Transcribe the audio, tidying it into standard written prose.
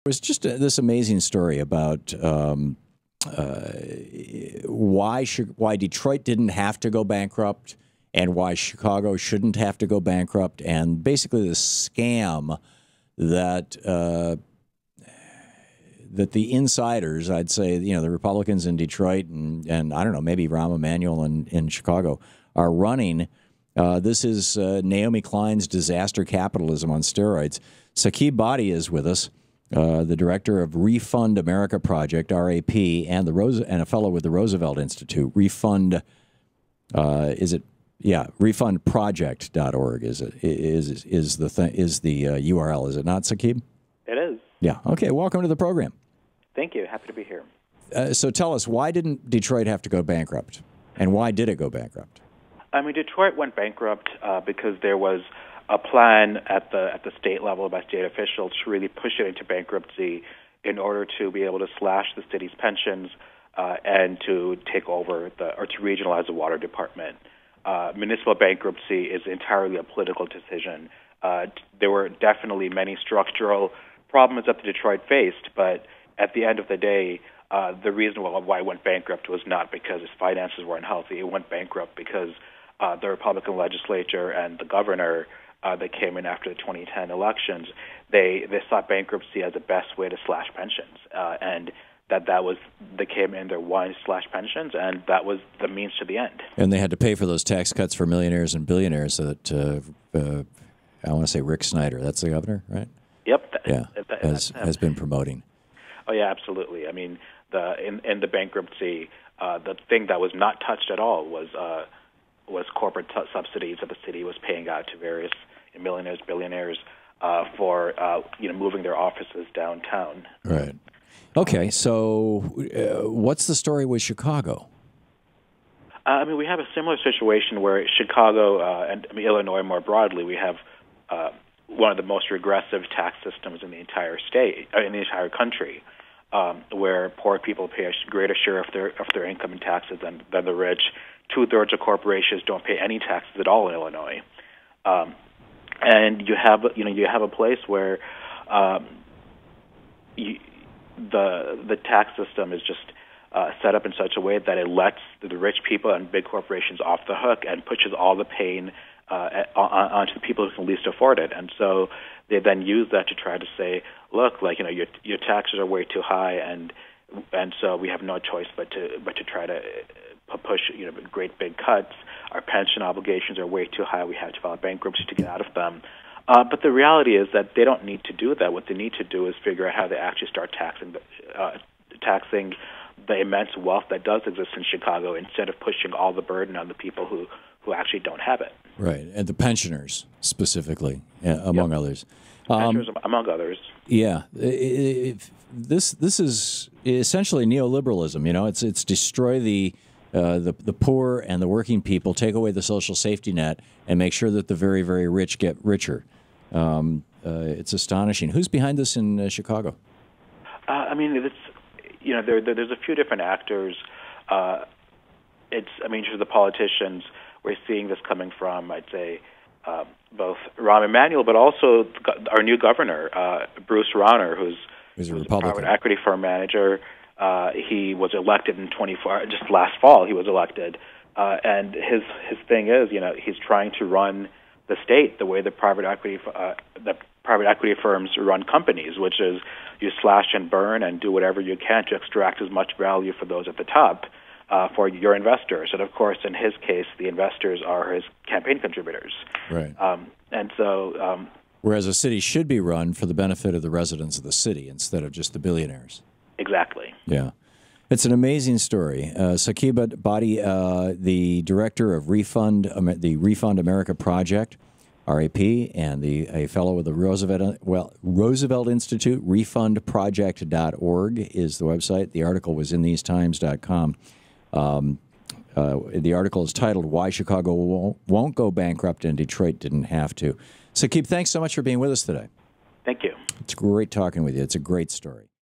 was just this amazing story about why Detroit didn't have to go bankrupt and why Chicago shouldn't have to go bankrupt, and basically the scam that that the insiders, I'd say, the Republicans in Detroit and I don't know, maybe Rahm Emanuel in Chicago are running. This is Naomi Klein's disaster capitalism on steroids. Saqib Badi is with us, the director of Refund America Project, RAP, and a fellow with the Roosevelt Institute. Refundproject.org is the URL, is it not, Saqib? It is. Yeah. Okay. Welcome to the program. Thank you. Happy to be here. So tell us, why didn't Detroit have to go bankrupt, and why did it go bankrupt? I mean, Detroit went bankrupt because there was a plan at the state level by state officials to really push it into bankruptcy in order to be able to slash the city's pensions and to take over or to regionalize the water department. Municipal bankruptcy is entirely a political decision. There were definitely many structural problems that Detroit faced, but at the end of the day, the reason why it went bankrupt was not because its finances were unhealthy. It went bankrupt because the Republican legislature and the governor that came in after the 2010 elections, they sought bankruptcy as the best way to slash pensions, and they came in there wanting to slash pensions, and that was the means to the end. And they had to pay for those tax cuts for millionaires and billionaires that I want to say Rick Snyder, that's the governor, right? Yep. Has been promoting. Oh yeah, absolutely. I mean, in the bankruptcy, the thing that was not touched at all was corporate subsidies that the city was paying out to various millionaires, billionaires for moving their offices downtown. Right. Okay. So, what's the story with Chicago? I mean, we have a similar situation where Chicago and Illinois more broadly, we have one of the most regressive tax systems in the entire state, in the entire country, where poor people pay a greater share of their income in taxes than the rich. 2/3 of corporations don't pay any taxes at all in Illinois, and you have a place where the tax system is just set up in such a way that it lets the rich people and big corporations off the hook and pushes all the pain onto the people who can least afford it. And so they then use that to try to say, look, your taxes are way too high, and so we have no choice but to try to push great big cuts. Our pension obligations are way too high. We have to file bankruptcy to get out of them. But the reality is that they don't need to do that. What they need to do is figure out how they actually start taxing the immense wealth that does exist in Chicago instead of pushing all the burden on the people who actually don't have it. Right, and the pensioners specifically, among others. Pensioners, among others. Yeah, this is essentially neoliberalism. It's destroy the poor and the working people, take away the social safety net, and make sure that the very, very rich get richer. It's astonishing. Who's behind this in Chicago? I mean, there's a few different actors. To the politicians, we're seeing this coming from, I'd say, both Rahm Emanuel, but also our new governor, Bruce Rauner, who's a private Republican equity firm manager. He was elected in just last fall. He was elected, and his thing is, he's trying to run the state the way the private equity firms run companies, which is you slash and burn and do whatever you can to extract as much value for those at the top for your investors. And of course, in his case, the investors are his campaign contributors. Right. Whereas a city should be run for the benefit of the residents of the city instead of just the billionaires. Exactly. Yeah. It's an amazing story. Saqib Badi, the director of the Refund America Project, RAP, and a fellow with the Roosevelt Institute, refundproject.org is the website. The article was in thesetimes.com. The article is titled, Why Chicago Won't Go Bankrupt and Detroit Didn't Have to. Saqib, thanks so much for being with us today. Thank you. It's great talking with you. It's a great story.